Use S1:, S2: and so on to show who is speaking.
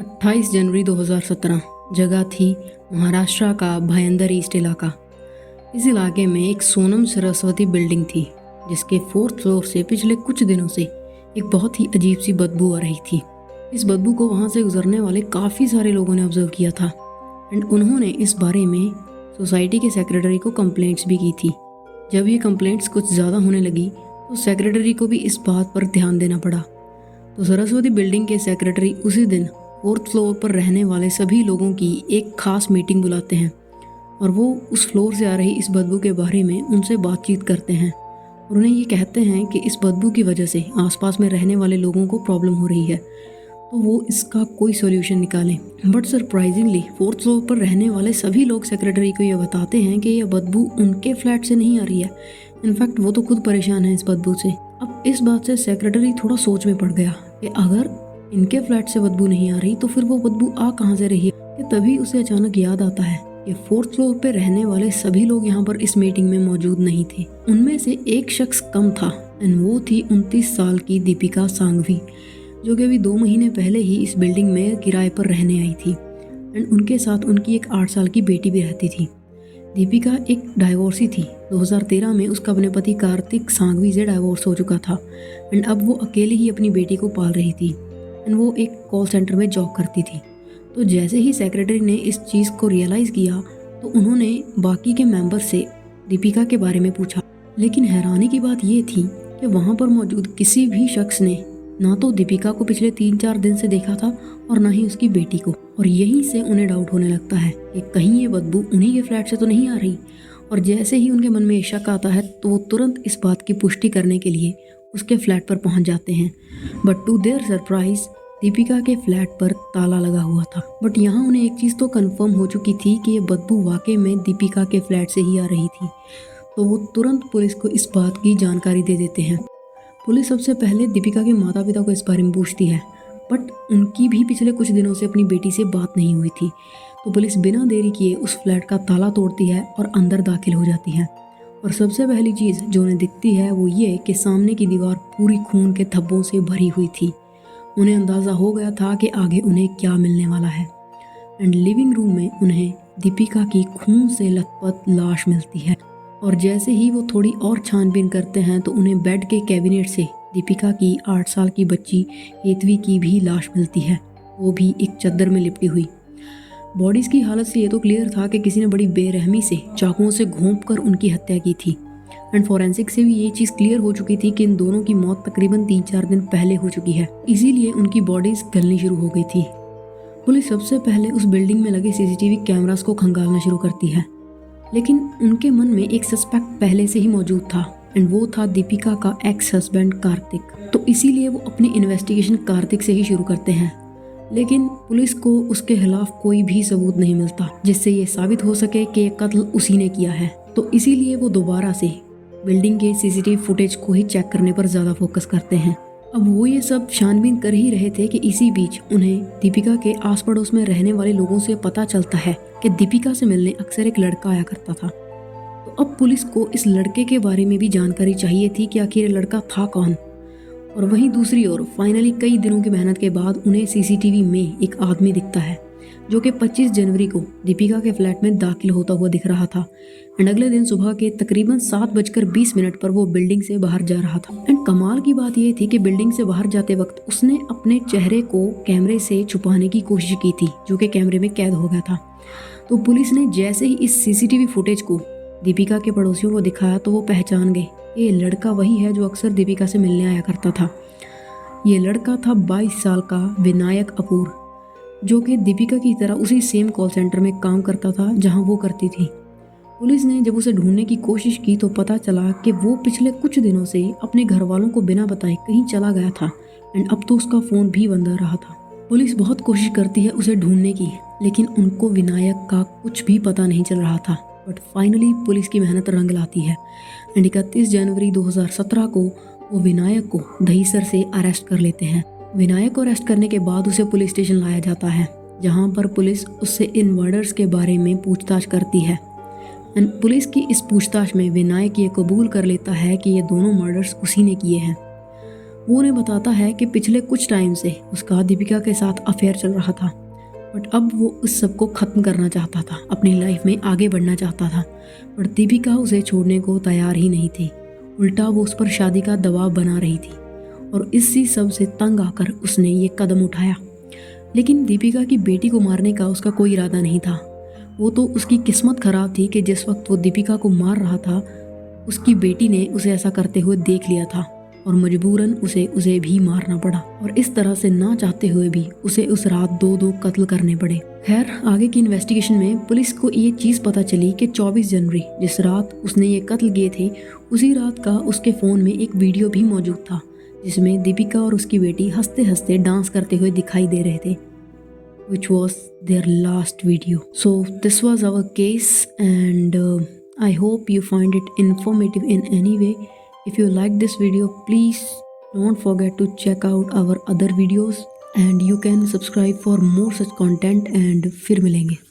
S1: 28 जनवरी 2017 जगह थी महाराष्ट्र का भयंदर ईस्ट इलाका। इस इलाके में एक सोनम सरस्वती बिल्डिंग थी जिसके 4th फ्लोर से पिछले कुछ दिनों से एक बहुत ही अजीब सी बदबू आ रही थी। इस बदबू को वहाँ से गुजरने वाले काफ़ी सारे लोगों ने ऑब्जर्व किया था एंड उन्होंने इस बारे में सोसाइटी के सेक्रेटरी को कंप्लेंट्स भी की थी। जब ये कंप्लेंट्स कुछ ज़्यादा होने लगी तो सेक्रेटरी को भी इस बात पर ध्यान देना पड़ा। तो सरस्वती बिल्डिंग के सेक्रेटरी उसी दिन 4th फ्लोर पर रहने वाले सभी लोगों की एक खास मीटिंग बुलाते हैं और वो उस फ्लोर से आ रही इस बदबू के बारे में उनसे बातचीत करते हैं और उन्हें ये कहते हैं कि इस बदबू की वजह से आसपास में रहने वाले लोगों को प्रॉब्लम हो रही है, तो वो इसका कोई सॉल्यूशन निकालें। बट सरप्राइजिंगली 4th फ्लोर पर रहने वाले सभी लोग सेक्रेटरी को ये बताते हैं कि यह बदबू उनके फ्लैट से नहीं आ रही है। इनफैक्ट वो तो खुद परेशान है इस बदबू से। अब इस बात से सेक्रेटरी थोड़ा सोच में पड़ गया कि अगर इनके फ्लैट से बदबू नहीं आ रही तो फिर वो बदबू आ कहाँ से रही है। कि तभी उसे अचानक याद आता है कि 4th फ्लोर पे रहने वाले सभी लोग यहाँ पर इस मीटिंग में मौजूद नहीं थे। उनमें से एक शख्स कम था एंड वो थी 29 साल की दीपिका सांघवी, जो कि अभी 2 महीने पहले ही इस बिल्डिंग में किराए पर रहने आई थी एंड उनके साथ उनकी एक 8 साल की बेटी भी रहती थी। दीपिका एक डाइवोर्सी थी। 2013 में उसका अपने पति कार्तिक सांघवी से डाइवोर्स हो चुका था एंड अब वो अकेले ही अपनी बेटी को पाल रही थी एंड वो एक कॉल सेंटर में जॉब करती थी। तो जैसे ही सेक्रेटरी ने इस चीज़ को रियलाइज़ किया तो उन्होंने बाकी के मेंबर से दीपिका के बारे में पूछा। लेकिन हैरानी की बात ये थी कि वहाँ पर मौजूद किसी भी शख्स ने ना तो दीपिका को पिछले 3-4 दिन से देखा था और ना ही उसकी बेटी को। और यहीं से उन्हें डाउट होने लगता है कि कहीं ये बदबू उन्हीं के फ्लैट से तो नहीं आ रही। और जैसे ही उनके मन में शक आता है तो वो तुरंत इस बात की पुष्टि करने के लिए उसके फ्लैट पर पहुंच जाते हैं। But to their surprise Deepika के फ्लैट पर ताला लगा हुआ था। बट यहाँ उन्हें एक चीज़ तो कंफर्म हो चुकी थी कि ये बदबू वाकई में दीपिका के फ्लैट से ही आ रही थी। तो वो तुरंत पुलिस को इस बात की जानकारी दे देते हैं। पुलिस सबसे पहले दीपिका के माता पिता को इस बारे में पूछती है, बट उनकी भी पिछले कुछ दिनों से अपनी बेटी से बात नहीं हुई थी। तो पुलिस बिना देरी किए उस फ्लैट का ताला तोड़ती है और अंदर दाखिल हो जाती है। और सबसे पहली चीज़ जो उन्हें दिखती है वो ये कि सामने की दीवार पूरी खून के धब्बों से भरी हुई थी। उन्हें अंदाज़ा हो गया था कि आगे उन्हें क्या मिलने वाला है। एंड लिविंग रूम में उन्हें दीपिका की खून से लथपथ लाश मिलती है। और जैसे ही वो थोड़ी और छानबीन करते हैं तो उन्हें बेड के कैबिनेट से दीपिका की 8 साल की बच्ची हेतवी की भी लाश मिलती है, वो भी एक चादर में लिपटी हुई। बॉडीज़ की हालत से ये तो क्लियर था कि किसी ने बड़ी बेरहमी से चाकुओं से घोंप कर उनकी हत्या की थी। एंड फॉरेंसिक से भी ये चीज़ क्लियर हो चुकी थी कि इन दोनों की मौत तकरीबन 3-4 दिन पहले हो चुकी है, इसीलिए उनकी बॉडीज़ गलनी शुरू हो गई थी। पुलिस सबसे पहले उस बिल्डिंग में लगे सीसीटीवी कैमरास को खंगालना शुरू करती है, लेकिन उनके मन में एक सस्पेक्ट पहले से ही मौजूद था एंड वो था दीपिका का एक्स हस्बैंड कार्तिक। तो इसीलिए वो अपनी इन्वेस्टिगेशन कार्तिक से ही शुरू करते हैं। लेकिन पुलिस को उसके खिलाफ कोई भी सबूत नहीं मिलता जिससे ये साबित हो सके कि कत्ल उसी ने किया है। तो इसीलिए वो दोबारा से बिल्डिंग के सीसीटीवी फुटेज को ही चेक करने पर ज़्यादा फोकस करते हैं। अब वो ये सब छानबीन कर ही रहे थे कि इसी बीच उन्हें दीपिका के आस पड़ोस में रहने वाले लोगों से पता चलता है कि दीपिका से मिलने अक्सर एक लड़का आया करता था। तो अब पुलिस को इस लड़के के बारे में भी जानकारी चाहिए थी कि आखिर ये लड़का था कौन। और वहीं दूसरी ओर फाइनली कई दिनों की मेहनत के बाद उन्हें सीसीटीवी में एक आदमी दिखता है जो कि 25 जनवरी को दीपिका के फ्लैट में दाखिल होता हुआ दिख रहा था एंड अगले दिन सुबह के तकरीबन 7:20 पर वो बिल्डिंग से बाहर जा रहा था। एंड कमाल की बात ये थी कि बिल्डिंग से बाहर जाते वक्त उसने अपने चेहरे को कैमरे से छुपाने की कोशिश की थी जो कि कैमरे में कैद हो गया था। तो पुलिस ने जैसे ही इस सीसीटीवी फुटेज को दीपिका के पड़ोसियों को दिखाया तो वो पहचान गए ये लड़का वही है जो अक्सर दीपिका से मिलने आया करता था। ये लड़का था 22 साल का विनायक अपूर, जो कि दीपिका की तरह उसी सेम कॉल सेंटर में काम करता था जहां वो करती थी। पुलिस ने जब उसे ढूंढने की कोशिश की तो पता चला कि वो पिछले कुछ दिनों से अपने घर वालों को बिना बताए कहीं चला गया था एंड अब तो उसका फ़ोन भी बंद आ रहा था। पुलिस बहुत कोशिश करती है उसे ढूंढने की, लेकिन उनको विनायक का कुछ भी पता नहीं चल रहा था। बट फाइनली पुलिस की मेहनत रंग लाती है एंड 31 जनवरी 2017 को वो विनायक को दहीसर से अरेस्ट कर लेते हैं। विनायक को अरेस्ट करने के बाद उसे पुलिस स्टेशन लाया जाता है जहां पर पुलिस उससे इन मर्डर्स के बारे में पूछताछ करती है एंड पुलिस की इस पूछताछ में विनायक ये कबूल कर लेता है कि ये दोनों मर्डर्स उसी ने किए हैं। वो उन्हें बताता है कि पिछले कुछ टाइम से उसका दीपिका के साथ अफेयर चल रहा था, बट अब वो उस सब को ख़त्म करना चाहता था, अपनी लाइफ में आगे बढ़ना चाहता था। बट दीपिका उसे छोड़ने को तैयार ही नहीं थी, उल्टा वो उस पर शादी का दबाव बना रही थी और इसी सब से तंग आकर उसने ये कदम उठाया। लेकिन दीपिका की बेटी को मारने का उसका कोई इरादा नहीं था। वो तो उसकी किस्मत खराब थी कि जिस वक्त वो दीपिका को मार रहा था उसकी बेटी ने उसे ऐसा करते हुए देख लिया था और मजबूरन उसे भी मारना पड़ा। और इस तरह से ना चाहते हुए भी उसे उस रात दो कत्ल करने पड़े। खैर, आगे की इन्वेस्टिगेशन में पुलिस को ये चीज़ पता चली कि 24 जनवरी जिस रात उसने ये कत्ल किए थे, उसी रात का उसके फ़ोन में एक वीडियो भी मौजूद था जिसमें दीपिका और उसकी बेटी हंसते हंसते डांस करते हुए दिखाई दे रहे थे, which was their last video. So this was our case, and I hope you find it informative in any way. If you like this video, please don't forget to check out our other videos and you can subscribe for more such content, and फिर मिलेंगे।